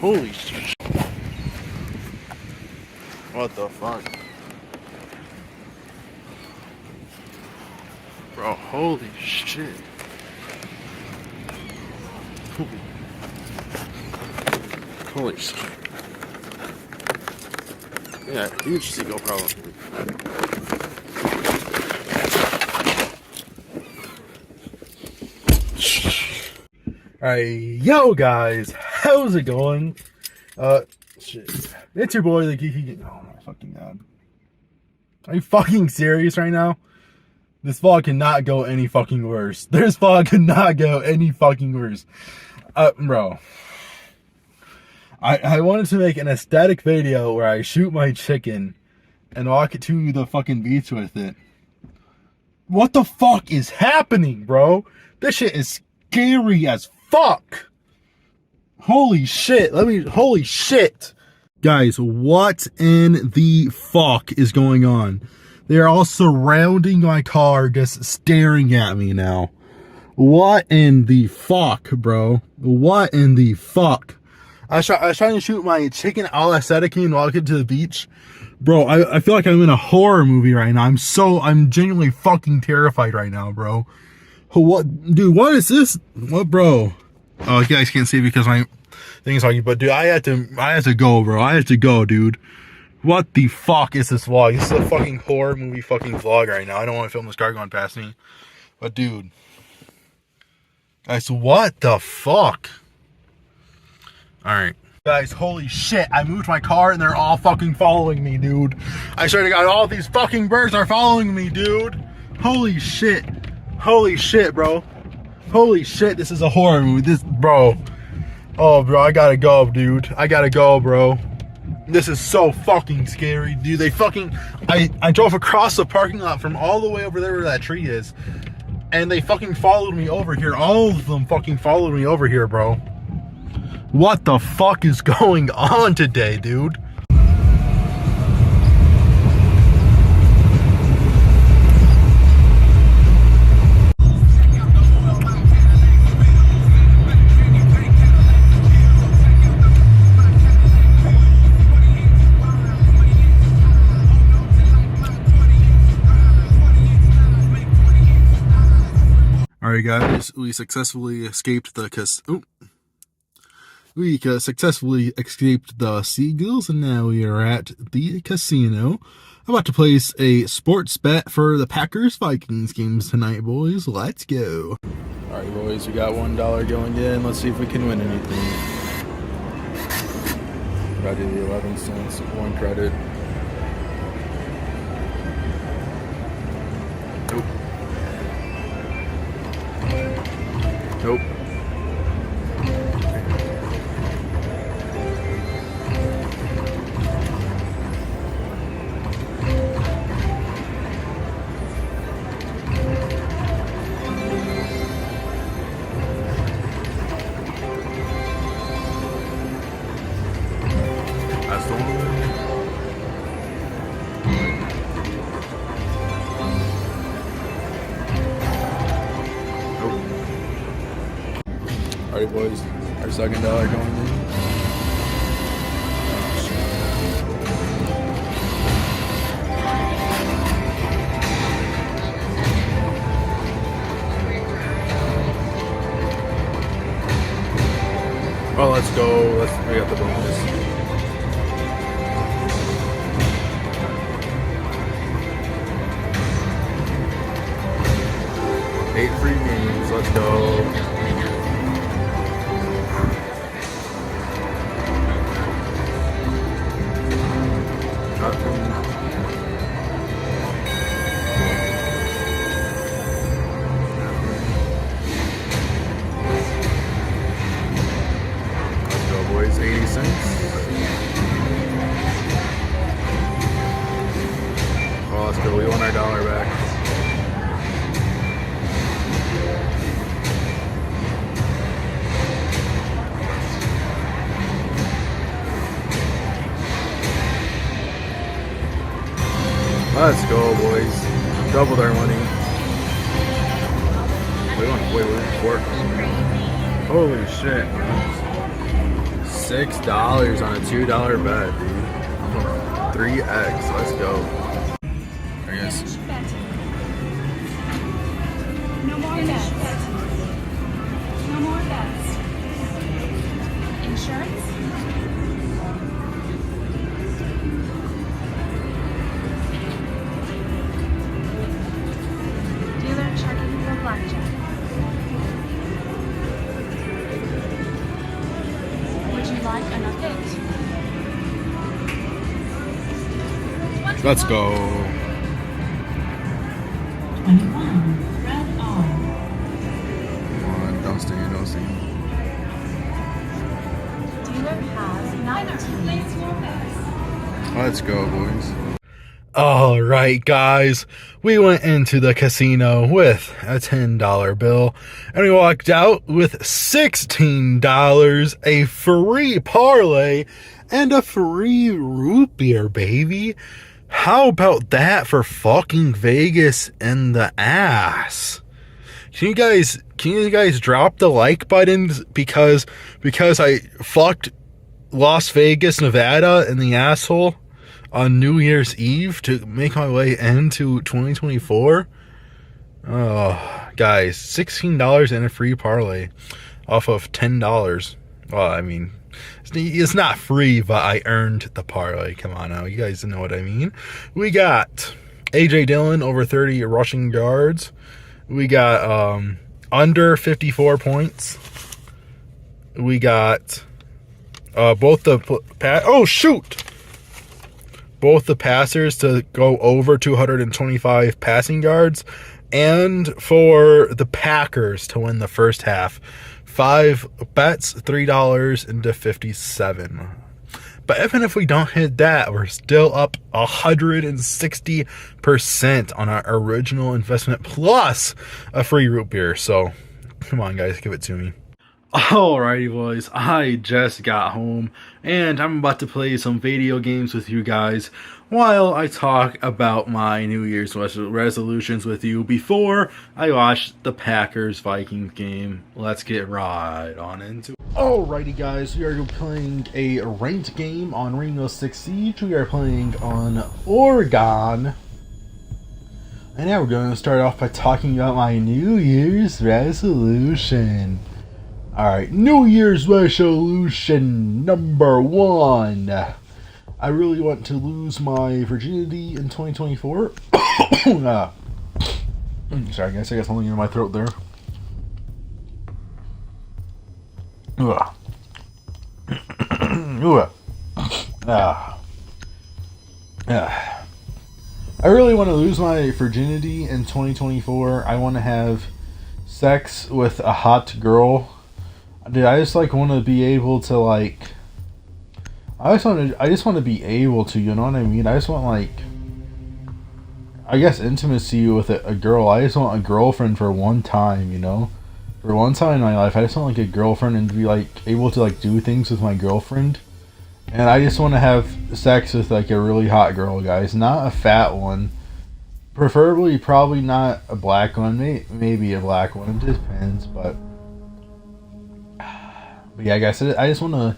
Holy shit. What the fuck? Bro, holy shit. Holy shit. Yeah, huge seagull problem. Alright, yo guys, how's it going? Shit. It's your boy, the Geeky. Oh my fucking god. Are you fucking serious right now? This vlog cannot go any fucking worse. This vlog cannot go any fucking worse. Bro. I wanted to make an aesthetic video where I shoot my chicken and walk it to the fucking beach with it. What the fuck is happening, bro? This shit is scary as fuck. Holy shit. Holy shit. Guys, what in the fuck is going on? They're all surrounding my car, just staring at me now. What in the fuck, bro? What in the fuck? I was trying to shoot my chicken all aesthetically and walk it to the beach. Bro, I feel like I'm in a horror movie right now. I'm genuinely fucking terrified right now, bro. What, dude, what is this? What, bro? Oh, you guys can't see because my thing is talking, but dude, I had to go, bro. I had to go, dude. What the fuck is this vlog? This is a fucking horror movie fucking vlog right now. I don't want to film this car going past me. But dude. Guys, what the fuck? Alright. Guys, holy shit. I moved my car and they're all fucking following me, dude. I swear to God, all these fucking birds are following me, dude. Holy shit. Holy shit, bro. Holy shit, this is a horror movie. Bro. Oh, bro, I gotta go, dude. I gotta go, bro. This is so fucking scary, dude. They fucking... I drove across the parking lot from all the way over there where that tree is. And they fucking followed me over here. All of them fucking followed me over here, bro. What the fuck is going on today, dude? Alright guys, we successfully escaped the Seagulls, and now we are at the casino. I'm about to place a sports bet for the Packers-Vikings games tonight, boys. Let's go. Alright boys, we got $1 going in. Let's see if we can win anything. I did the 11 cents, 1 credit. Nope. That's the one. Alright boys, our second dollar going in. Oh, let's go. We got the bonus. 8 free games, let's go. Let's go, boys. 80 cents. Oh, let's go. We won our dollar back. Let's go, boys. Doubled our money. We went way more. Holy shit. $6 on a $2 bet, dude. 3x. Let's go. I guess. No more bets. No more bets. Insurance? Dealer checking for blackjack. Would you like another hit? Let's go. 21. Red on. Come on, don't stand, don't stand. Dealer has 19. Let's go, boys. All right, guys, we went into the casino with a $10 bill and we walked out with $16, a free parlay, and a free root beer, baby. How about that for fucking Vegas in the ass? Can you guys drop the like buttons because I fucked Las Vegas, Nevada in the asshole on New Year's Eve to make my way into 2024? Oh, guys, $16 and a free parlay off of $10. Well, I mean, it's not free, but I earned the parlay. Come on now, you guys know what I mean. We got AJ Dillon over 30 rushing yards. We got under 54 points. We got both the both the passers to go over 225 passing yards, and for the Packers to win the first half. 5 bets, $3.57. But even if we don't hit that, we're still up 160% on our original investment, plus a free root beer. So, come on, guys, give it to me. Alrighty, boys, I just got home, and I'm about to play some video games with you guys while I talk about my New Year's resolutions with you before I watch the Packers-Vikings game. Let's get right on into it. Alrighty, guys, we are playing a ranked game on Rainbow Six Siege. We are playing on Oregon. And now we're going to start off by talking about my New Year's resolution. Alright, New Year's resolution number 1. I really want to lose my virginity in 2024. Sorry, guys, I got something in my throat there. I really want to lose my virginity in 2024. I want to have sex with a hot girl. Dude, I just want to be able to I just want to be able to, you know what I mean? I just want I guess intimacy with a girl. I just want a girlfriend for one time, you know? For one time in my life, I just want a girlfriend and be able to do things with my girlfriend. And I just want to have sex with a really hot girl, guys. Not a fat one. Preferably probably not a black one. Maybe a black one. It depends, but yeah, guys, I just want to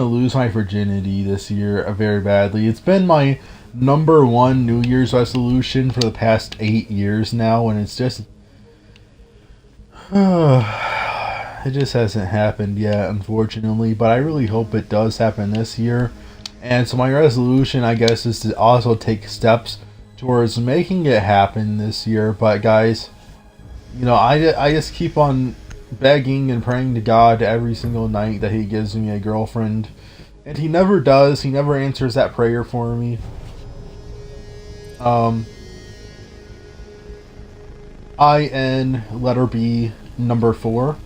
lose my virginity this year very badly. It's been my number 1 New Year's resolution for the past 8 years now, and it's just it just hasn't happened yet, unfortunately. But I really hope it does happen this year. And so my resolution, I guess, is to also take steps towards making it happen this year. But guys, you know, I just keep on begging and praying to God every single night that He gives me a girlfriend, and He never does. He never answers that prayer for me. IN letter B number 4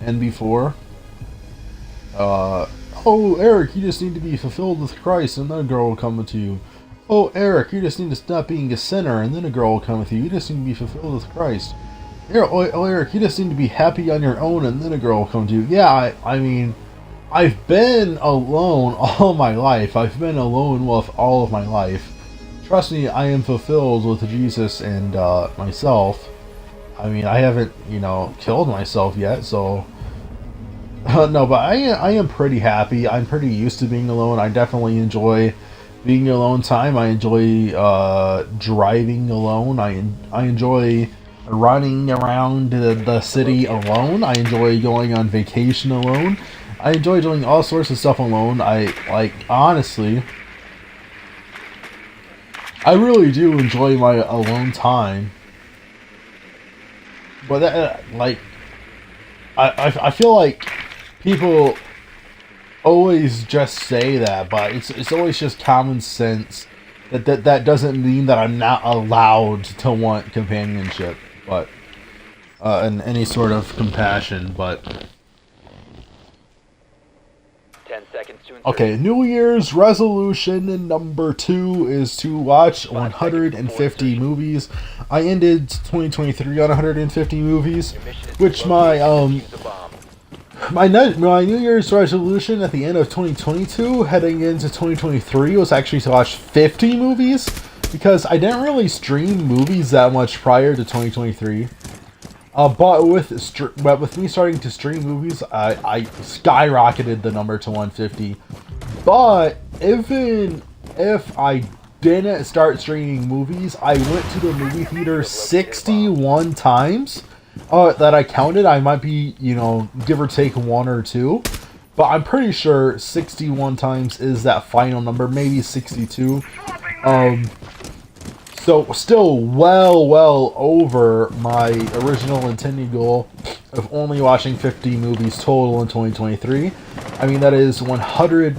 and before. Oh, Eric, you just need to be fulfilled with Christ, and then a girl will come with you. Oh, Eric, you just need to stop being a sinner, and then a girl will come with you. You just need to be fulfilled with Christ. Oh, Eric, you just need to be happy on your own, and then a girl will come to you. Yeah, I mean, I've been alone all my life. I've been alone with all of my life. Trust me, I am fulfilled with Jesus and myself. I mean, I haven't, killed myself yet, so No, but I am pretty happy. I'm pretty used to being alone. I definitely enjoy being alone time. I enjoy driving alone. I enjoy running around the city alone. I enjoy going on vacation alone. I enjoy doing all sorts of stuff alone. I like, honestly, I really do enjoy my alone time. But that, like, I feel like people always just say that, but it's always just common sense that doesn't mean that I'm not allowed to want companionship, but and any sort of compassion. But 10 seconds to insert. okay, New Year's resolution number 2 is to watch 150 movies. I ended 2023 on 150 movies, which my New Year's resolution at the end of 2022, heading into 2023, was actually to watch 50 movies, because I didn't really stream movies that much prior to 2023. But with me starting to stream movies, I skyrocketed the number to 150. But even if I didn't start streaming movies, I went to the movie theater 61 times. That I counted. I might be, give or take 1 or 2. But I'm pretty sure 61 times is that final number. Maybe 62. So still well over my original intended goal of only watching 50 movies total in 2023. I mean, that is 100...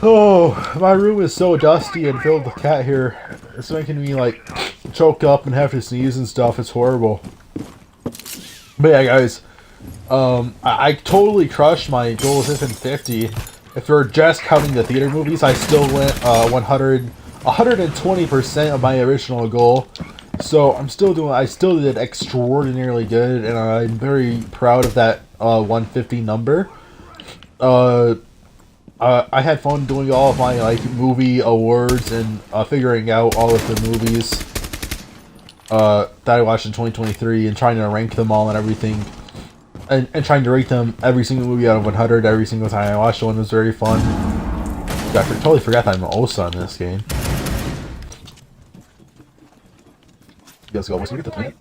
Oh, my room is so dusty and filled with cat hair. It's making me, like, choke up and have to sneeze and stuff. It's horrible. But yeah, guys, I totally crushed my goal of hitting 50. If we're just counting the theater movies, I still went 120% of my original goal. So I still did extraordinarily good, and I'm very proud of that 150 number. I had fun doing all of my movie awards and figuring out all of the movies that I watched in 2023 and trying to rank them all and everything, and trying to rate them every single movie out of 100 every single time I watched one was very fun. I totally forgot that I'm an OSA in this game. Let's go. Once we get the plant.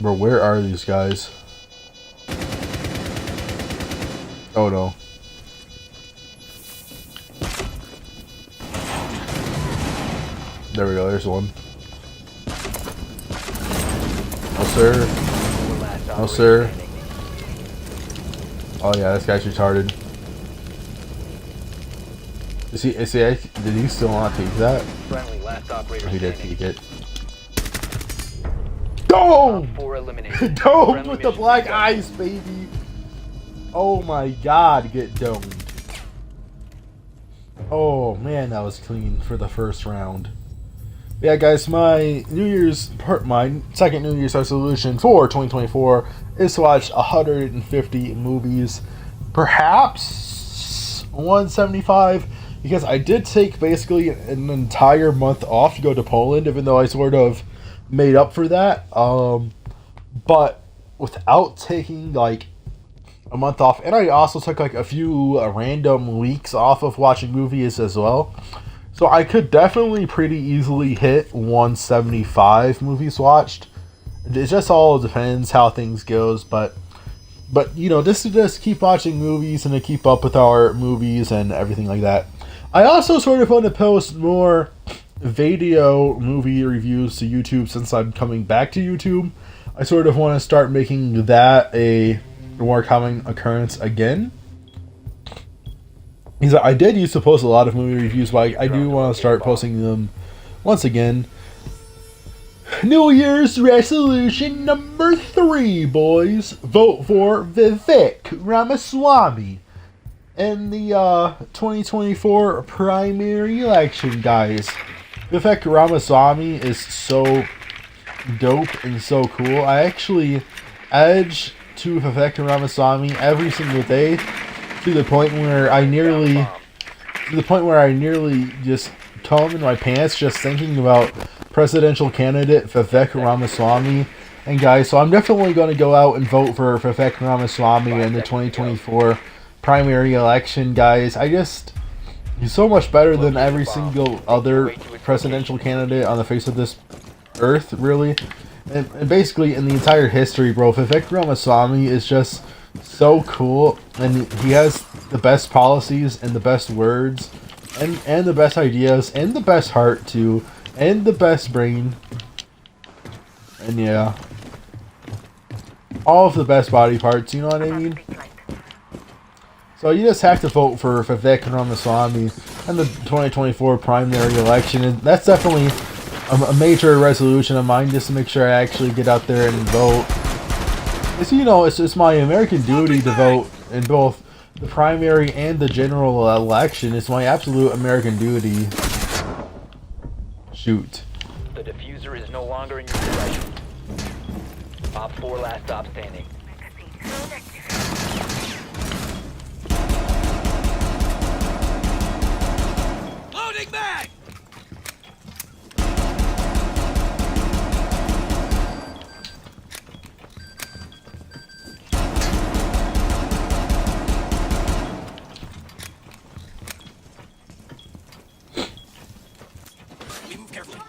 Bro, where are these guys? Oh no. There we go, there's one. No sir. No sir. Oh yeah, this guy's retarded. Did he still not take that? Oh, he did take it. Dome! Dome with the black eyes, baby! Oh my god, get domed. Oh man, that was clean for the first round. Yeah, guys, my second New Year's resolution for 2024 is to watch 150 movies, perhaps 175, because I did take basically an entire month off to go to Poland, even though I sort of made up for that, but without taking like a month off, and I also took like a few random weeks off of watching movies as well. So I could definitely pretty easily hit 175 movies watched. It just all depends how things goes, but just to just keep watching movies and to keep up with our movies and everything like that. I also sort of want to post more video movie reviews to YouTube since I'm coming back to YouTube. I sort of want to start making that a more common occurrence again. Because I did used to post a lot of movie reviews, but I do want to start posting them once again. New Year's resolution number 3, boys. Vote for Vivek Ramaswamy in the 2024 primary election, guys. Vivek Ramaswamy is so dope and so cool. I actually edge to Vivek Ramaswamy every single day. to the point where I nearly just come in my pants just thinking about presidential candidate Vivek Ramaswamy. And guys, so I'm definitely going to go out and vote for Vivek Ramaswamy in the 2024 primary election, guys. He's so much better than every single other presidential candidate on the face of this earth, really. And basically, in the entire history, bro, Vivek Ramaswamy is just so cool. And he has the best policies and the best words and the best ideas and the best heart, too. And the best brain. And yeah. All of the best body parts, you know what I mean? So you just have to vote for Vivek Ramaswamy in the 2024 primary election. And that's definitely a major resolution of mine, just to make sure I actually get out there and vote. It's, you know, it's my American duty to vote in both the primary and the general election. It's my absolute American duty. Shoot. The diffuser is no longer in your possession. Op 4 last stop standing. Loading back! Move carefully.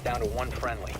Down to one friendly.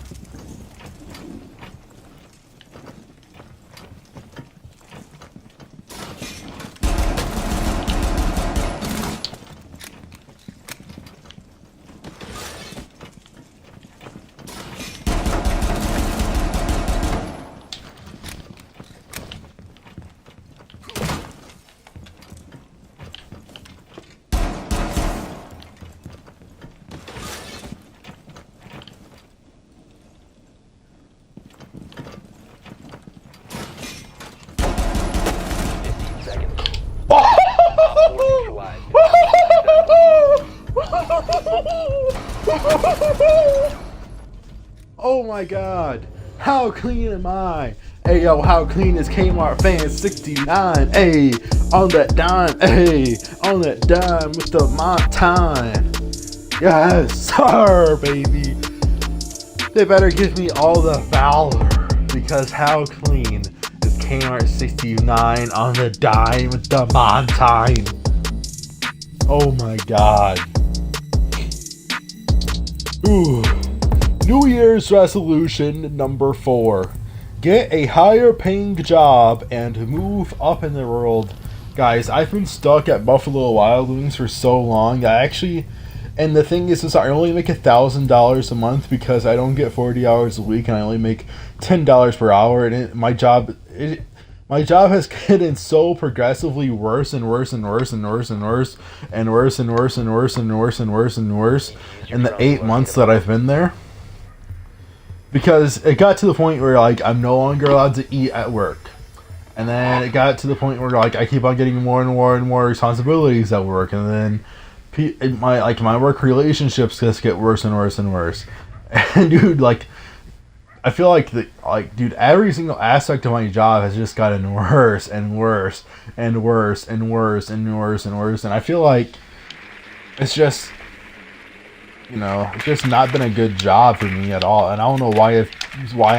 Oh my god, how clean am I? Hey yo, how clean is Kmart fan 69? Hey, on that dime, hey, on that dime with the time. Yes, sir, baby. They better give me all the valor, because how clean is Kmart 69 on the dime with the time? Oh my god. Ooh. New Year's resolution number 4. Get a higher paying job and move up in the world. Guys, I've been stuck at Buffalo Wild Wings for so long. And the thing is I only make $1,000 a month because I don't get 40 hours a week and I only make $10 per hour. And my job has gotten so progressively worse and worse and worse and worse and worse and worse and worse and worse and worse and worse and worse in the 8 months that I've been there. Because it got to the point where like I'm no longer allowed to eat at work. And then it got to the point where like I keep on getting more and more and more responsibilities at work, and then my work relationships just get worse and worse and worse. And dude, like I feel like dude, every single aspect of my job has just gotten worse and worse and worse and worse and worse and worse. And I feel like it's just, you know, it's just not been a good job for me at all. And I don't know why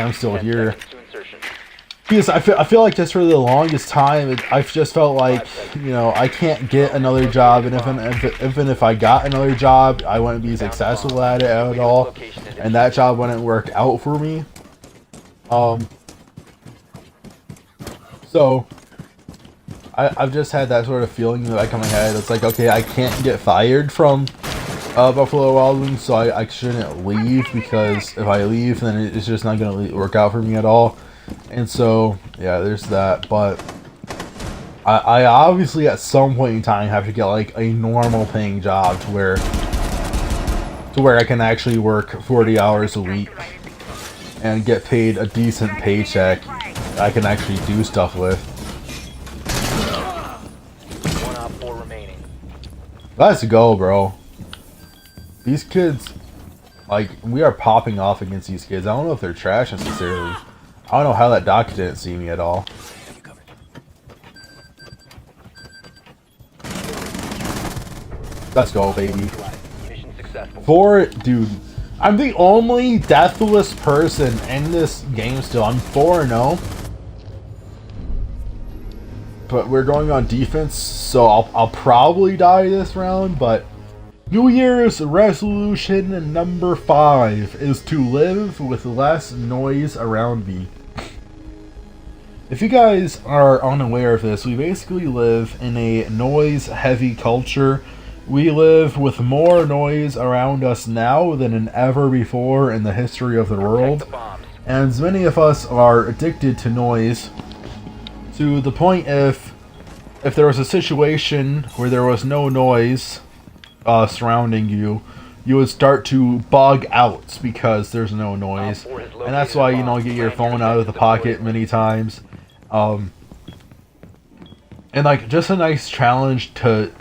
I'm still here. Because I feel like just for the longest time, I've just felt like, you know, I can't get another job, and even if I got another job, I wouldn't be successful at it at all, and that job wouldn't work out for me. So I've just had that sort of feeling in the back of my head. It's like, okay, I can't get fired from Buffalo Wild Wings, so I shouldn't leave, because if I leave, then it's just not going to work out for me at all. And so, yeah, there's that. But I obviously at some point in time have to get like a normal paying job to where I can actually work 40 hours a week and get paid a decent paycheck I can actually do stuff with. 1 op 4 remaining. Let's go, bro. these kids, like, we are popping off against these kids. I don't know if they're trash necessarily. I don't know how that doc didn't see me at all. Let's go, baby. Mission successful. Dude, I'm the only deathless person in this game still. I'm 4-0. But we're going on defense, so I'll probably die this round, but New Year's resolution number 5 is to live with less noise around me. If you guys are unaware of this, we basically live in a noise-heavy culture. We live with more noise around us now than in ever before in the history of the world. And many of us are addicted to noise to the point if there was a situation where there was no noise surrounding you, you would start to bug out because there's no noise. And that's why, you know, you get your phone out of the pocket many times. And like, just a nice challenge to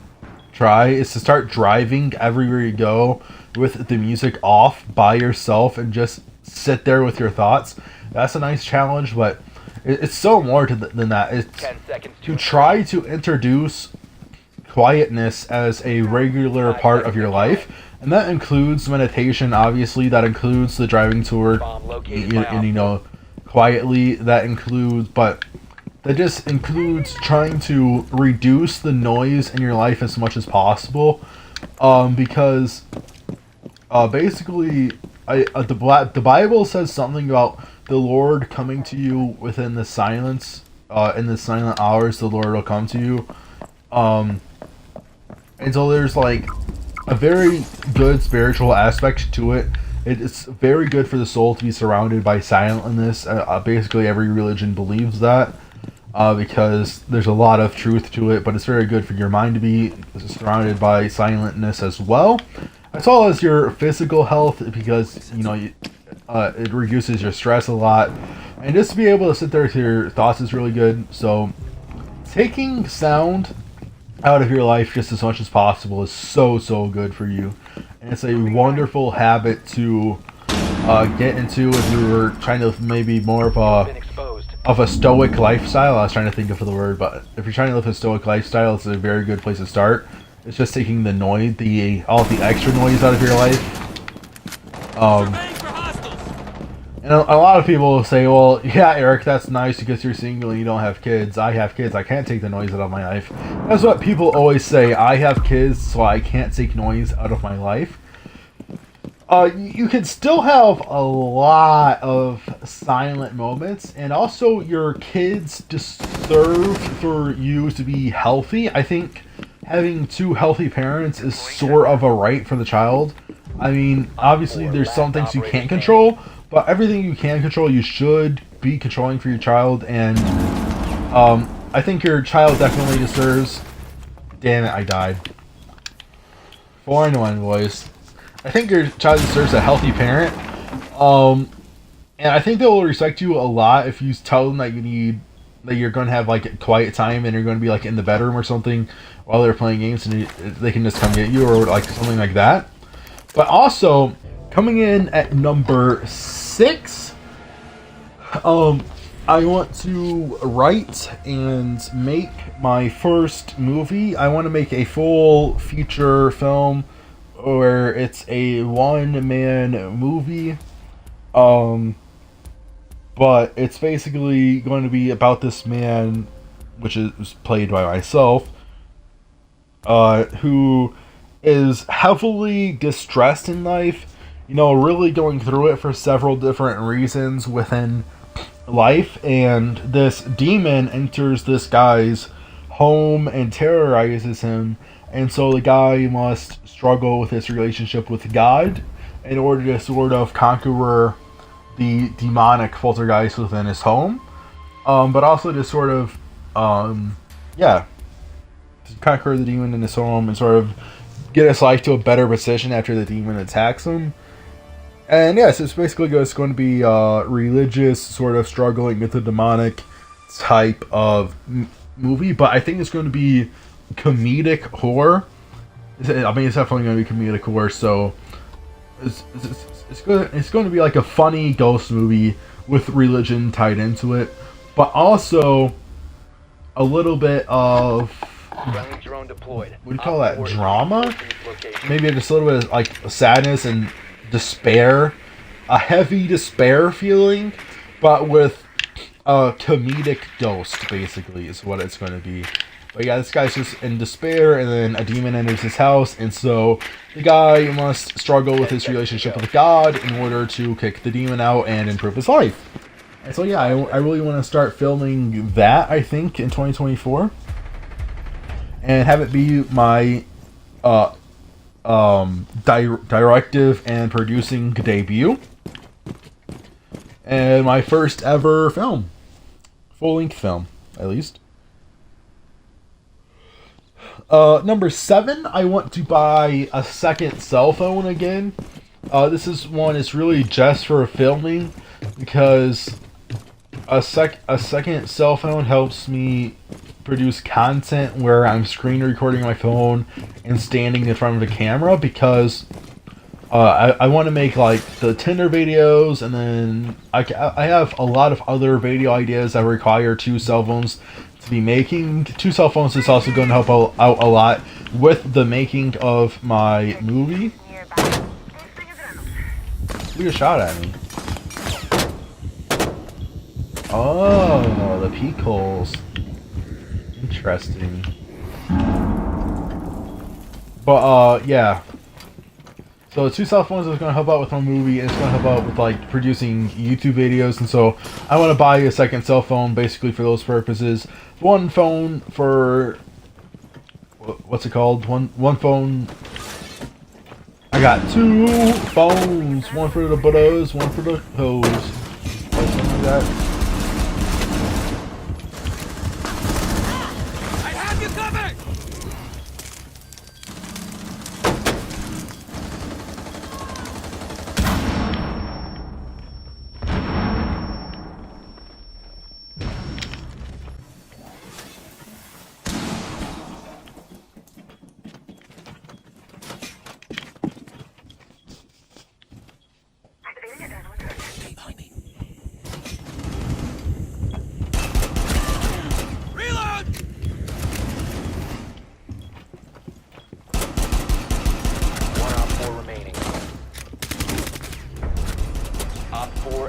try is to start driving everywhere you go with the music off by yourself and just sit there with your thoughts. That's a nice challenge, but it's so more than that. It's to try to introduce quietness as a regular part of your life, and that includes meditation. Obviously, that includes the driving tour, and you know, quietly. That includes, but that just includes trying to reduce the noise in your life as much as possible, because basically, the Bible says something about the Lord coming to you within the silence, in the silent hours. The Lord will come to you, and so there's like a very good spiritual aspect to it. It's very good for the soul to be surrounded by silentness. Basically, every religion believes that. Because there's a lot of truth to it, but it's very good for your mind to be surrounded by silentness as well as your physical health, because you know it reduces your stress a lot, and just to be able to sit there with your thoughts is really good. So taking sound out of your life just as much as possible is so good for you, and it's a wonderful habit to get into if you were trying to maybe more of a stoic lifestyle. I was trying to think of the word, but if you're trying to live a stoic lifestyle, it's a very good place to start. It's just taking the noise, all the extra noise out of your life. And a lot of people will say, well, yeah, Eric, that's nice because you're single and you don't have kids. I have kids. I can't take the noise out of my life. That's what people always say. I have kids, so I can't take noise out of my life. You can still have a lot of silent moments, and also your kids deserve for you to be healthy. I think having 2 healthy parents is sort of a right for the child. I mean, obviously there's some things you can't control, but everything you can control, you should be controlling for your child, and I think your child definitely deserves... Damn it, I died. 4-1, boys. I think your child deserves a healthy parent, and I think they will respect you a lot if you tell them that you're going to have like a quiet time and you're going to be like in the bedroom or something while they're playing games, and they can just come get you or like something like that. But also, coming in at number 6, I want to write and make my first movie. I want to make a full feature film where it's a one-man movie, but it's basically going to be about this man, which is played by myself, who is heavily distressed in life, you know, really going through it for several different reasons within life, and this demon enters this guy's home and terrorizes him. And so the guy must struggle with his relationship with God in order to sort of conquer the demonic poltergeist within his home. But also to sort of, to conquer the demon in his home and sort of get his life to a better position after the demon attacks him. And yes, it's basically just going to be religious, sort of struggling with the demonic type of movie. But I think it's going to be comedic horror, I mean, it's definitely going to be comedic, of course. So it's going to be like a funny ghost movie with religion tied into it, but also a little bit of, Friendly drone deployed. what do you call that, drama? Maybe just a little bit of like sadness and despair, a heavy despair feeling, but with a comedic ghost, basically, is what it's going to be. But yeah, this guy's just in despair, and then a demon enters his house, and so the guy must struggle with his relationship with God in order to kick the demon out and improve his life. And so yeah, I really want to start filming that, I think, in 2024. And have it be my directive and producing debut. And my first ever film. Full-length film, at least. Number 7, I want to buy a second cell phone again. This one is really just for filming, because a second cell phone helps me produce content where I'm screen recording my phone and standing in front of the camera, because I want to make like the Tinder videos, and then I have a lot of other video ideas that require 2 cell phones to be making. 2 cell phones is also going to help out a lot with the making of my movie. Took a shot at me. Oh, the peak holes. Interesting. But yeah. So 2 cell phones is going to help out with my movie, and it's going to help out with like producing YouTube videos, and so I want to buy a second cell phone basically for those purposes. One phone for, what's it called? One phone. I got 2 phones. One for the buttos, one for the hoes. Like something like that.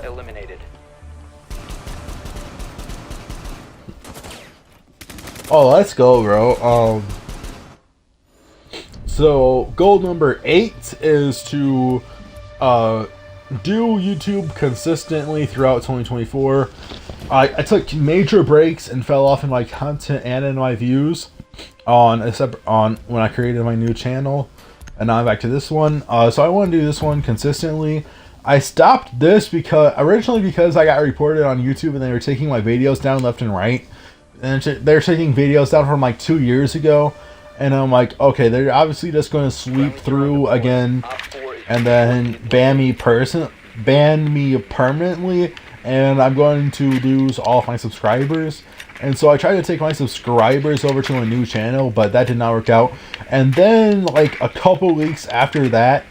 Eliminated. Oh, let's go, bro. So goal number 8 is to do YouTube consistently throughout 2024. I took major breaks and fell off in my content and in my views on when I created my new channel, and now I'm back to this one. So I want to do this one consistently. I stopped this originally because I got reported on YouTube and they were taking my videos down left and right. And they're taking videos down from like 2 years ago. And I'm like, okay, they're obviously just going to sweep through again and then ban me permanently. And I'm going to lose all of my subscribers. And so I tried to take my subscribers over to a new channel, but that did not work out. And then like a couple weeks after that,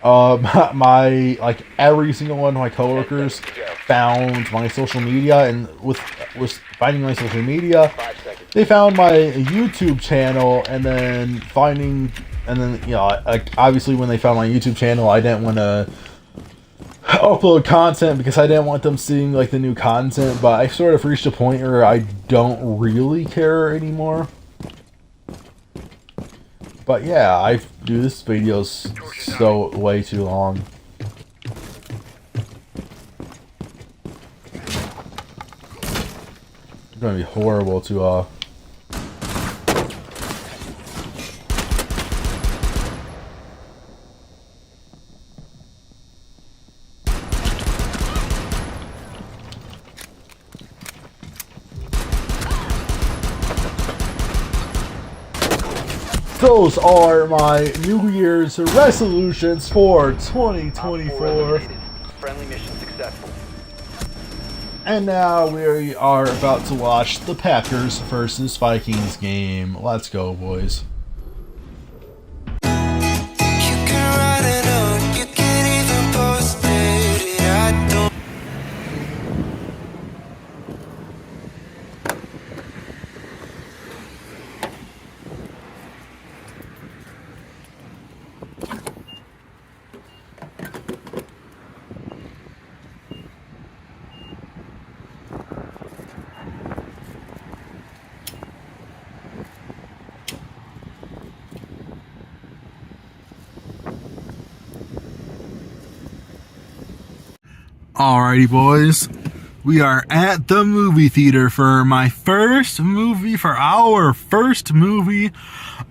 like every single one of my coworkers found my social media, and was finding my social media, they found my YouTube channel, and then you know, like obviously when they found my YouTube channel, I didn't want to upload content because I didn't want them seeing like the new content, but I sort of reached a point where I don't really care anymore. But yeah, this video's so way too long. It's gonna be horrible to Those are my New Year's resolutions for 2024. Friendly mission successful. And now we are about to watch the Packers versus Vikings game. Let's go, boys. Alrighty, boys. We are at the movie theater for our first movie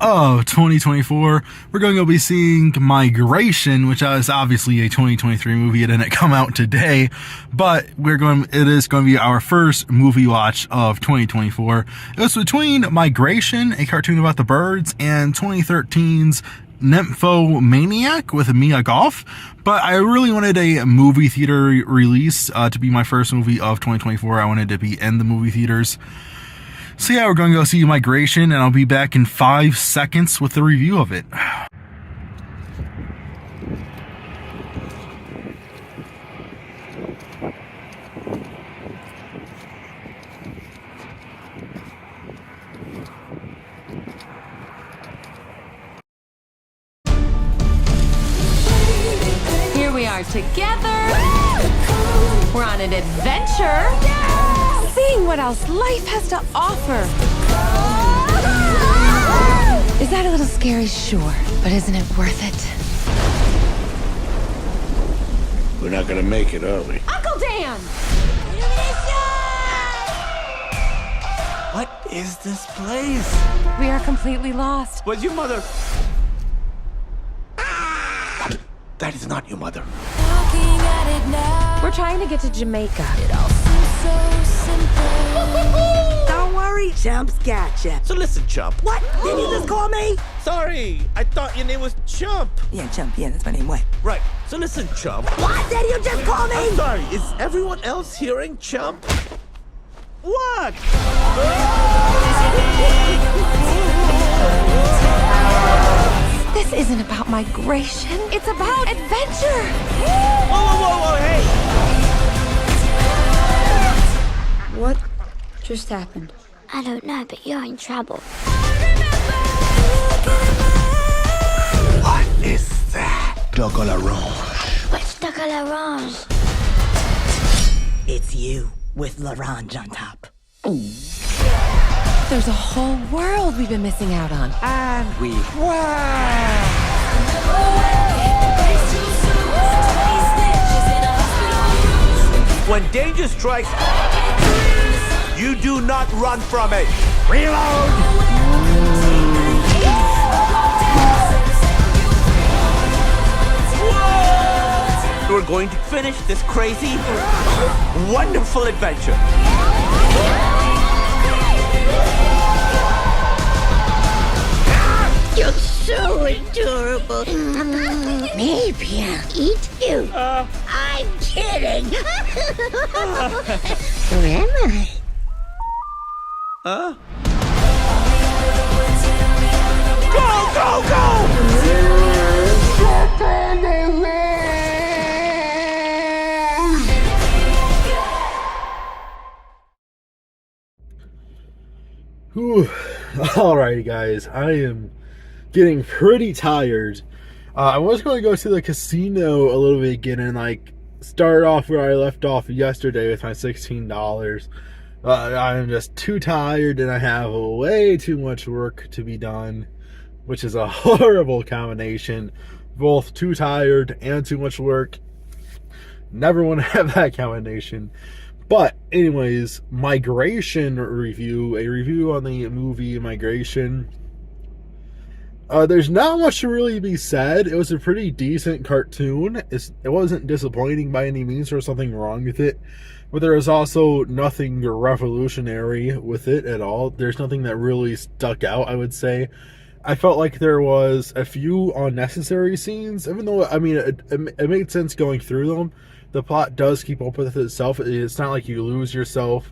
of 2024. We're going to be seeing Migration, which is obviously a 2023 movie. It didn't come out today, but it is going to be our first movie watch of 2024. It was between Migration, a cartoon about the birds, and 2013's Nymphomaniac with Mia Goth, but I really wanted a movie theater release to be my first movie of 2024. I wanted to be in the movie theaters. So yeah, we're going to go see Migration, and I'll be back in 5 seconds with the review of it. We are together. We're on an adventure. Seeing what else life has to offer. Is that a little scary? Sure. But isn't it worth it? We're not gonna make it, are we? Uncle Dan! What is this place? We are completely lost. Was your mother? That is not your mother. We're trying to get to Jamaica. Don't worry, Chump's gotcha. So listen, Chump. What? Did you just call me? Sorry, I thought your name was Chump. Yeah, Chump. Yeah, that's my name. What? Right. So listen, Chump. What did you just call me? I'm sorry. Is everyone else hearing Chump? What? This isn't about migration. It's about adventure. Whoa, hey! What just happened? I don't know, but you're in trouble. What is that? Chocolat Rouge. What's the Orange? It's you with L'Orange on top. There's a whole world we've been missing out on. And we. When danger strikes, you do not run from it. Reload! We're going to finish this crazy, wonderful adventure. You're so adorable. Maybe I'll eat you. I'm kidding. Where am I? Go! Whew. Alrighty, guys. I am getting pretty tired. I was going to go to the casino a little bit again and start off where I left off yesterday with my $16. I'm just too tired and I have way too much work to be done, which is a horrible combination. Both too tired and too much work. Never want to have that combination. But anyways, Migration review, a review on the movie Migration. There's not much to really be said. It was a pretty decent cartoon. It wasn't disappointing by any means. There was something wrong with it. But there was also nothing revolutionary with it at all. There's nothing that really stuck out, I would say. I felt like there was a few unnecessary scenes, even though, I mean, it made sense going through them. The plot does keep up with itself. It's not like you lose yourself.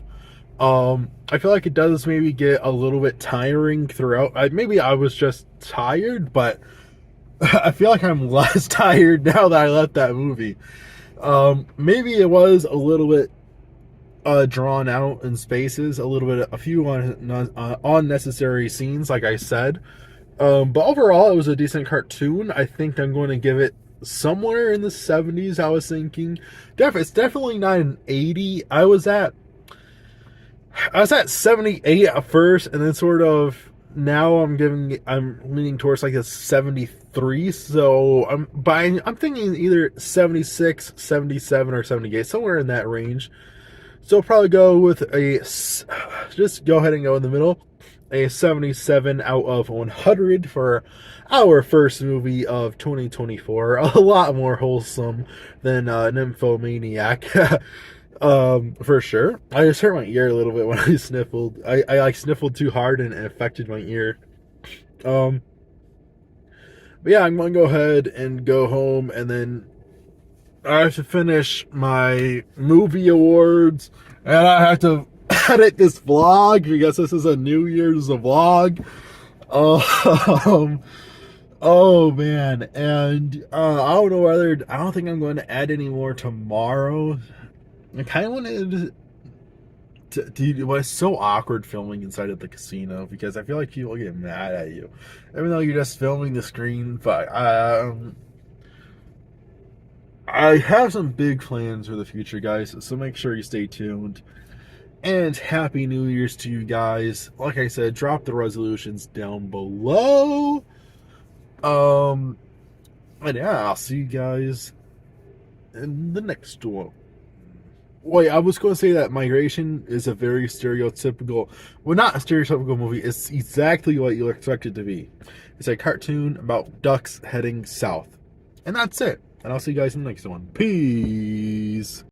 I feel like it does maybe get a little bit tiring throughout. Maybe I was just tired, but I feel like I'm less tired now that I left that movie. Maybe it was a little bit drawn out in spaces, a few unnecessary scenes, like I said. But overall, it was a decent cartoon. I think I'm going to give it somewhere in the 70s, I was thinking. It's definitely not an 80. I was at 78 at first, and then sort of now I'm leaning towards like a 73. So I'm thinking either 76, 77, or 78, somewhere in that range. So I'll probably go with just go ahead and go in the middle, a 77 out of 100 for our first movie of 2024. A lot more wholesome than Nymphomaniac. For sure. I just hurt my ear a little bit when I sniffled. I like sniffled too hard and it affected my ear. But yeah, I'm gonna go ahead and go home, and then I have to finish my movie awards, and I have to edit this vlog because this is a New Year's vlog. Oh man, and I don't know whether I don't think I'm going to add any more tomorrow. I kind of wanted to it was so awkward filming inside of the casino because I feel like people get mad at you, even though you're just filming the screen. But I have some big plans for the future, guys, so make sure you stay tuned. And Happy New Year's to you guys. Like I said, drop the resolutions down below. And yeah, I'll see you guys in the next one. Wait, I was going to say that Migration is a very stereotypical, well, not a stereotypical movie, it's exactly what you expect it to be. It's a cartoon about ducks heading south. And that's it. And I'll see you guys in the next one. Peace.